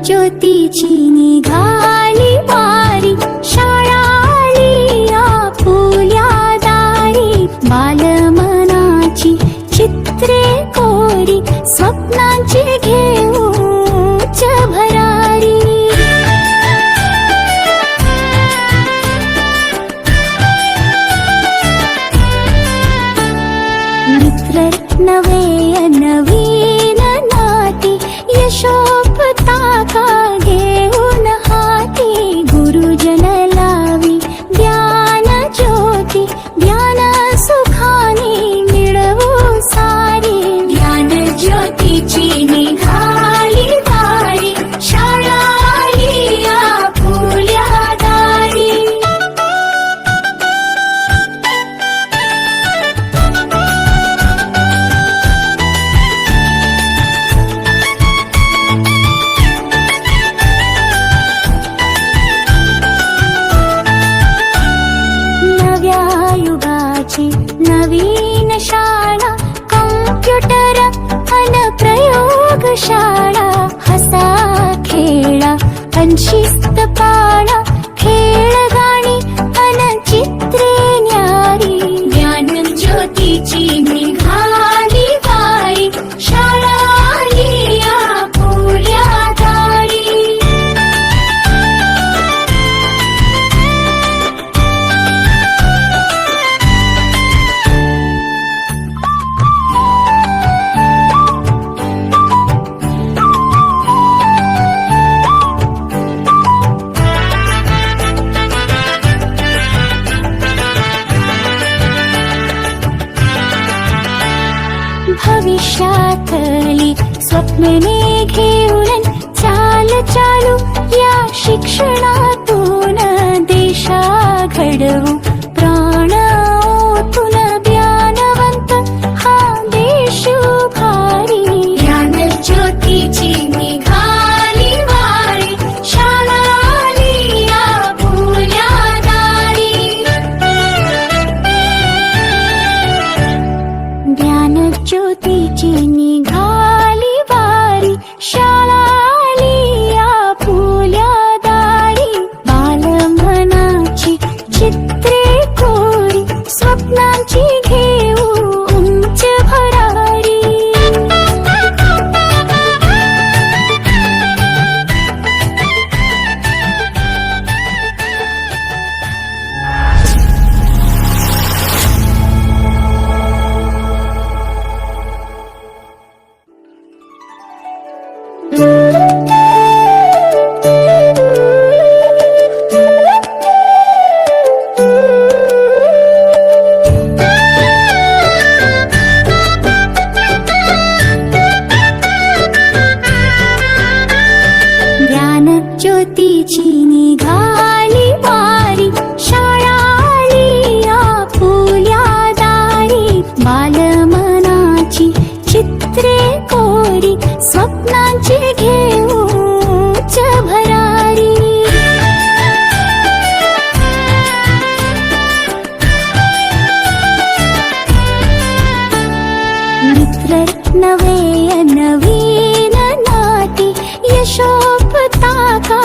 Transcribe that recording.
ज्योतीची निघाली वारी, शाळाली आपुल्या दारी. बालमनाची चित्रे कोरी, स्वप्नांची घेऊच भरारी. मित्र नवे नवीन नाती, यशोपताका घेऊन हाती. गुरुजन लावी ज्ञान ज्योती, ज्ञान सुखाने मिळवू सारी. ज्ञान ज्योतीची निघाली वारी, शाळाली आपुल्या दारी. नवीन शाळा, कॉम्प्युटर अन प्रयोगशाळा. हसा खेळा अन शिस्त पाळा, खेळ गाणी अन चित्रे न्यारी. ज्ञान ज्योतीची निघाली वारी, शाळाली आपुल्या दारी. भविष्यातली स्वप्ने घेऊन चाल चालू, या शिक्षणातून देशा घडवू. प्राण ओतून ज्ञानवंत हा देश भारी. ज्ञान ज्योतीची निघाली वारी, शाळाली आपुल्या दारी. ज्ञान ज्योतीची निघाली वारी, शाळाली आपुल्या दारी. बालमनाची चित्रे कोरी, स्वप्नांची घेऊ उंच भरारी. ज्ञान ज्योतीची निघाली वारी, शाळाली आपुल्या दारी. बालमनाची चित्रे कोरी, स्वप्नांची घेऊच भरारी. मित्र नवे नवीन नाती, यशोपताका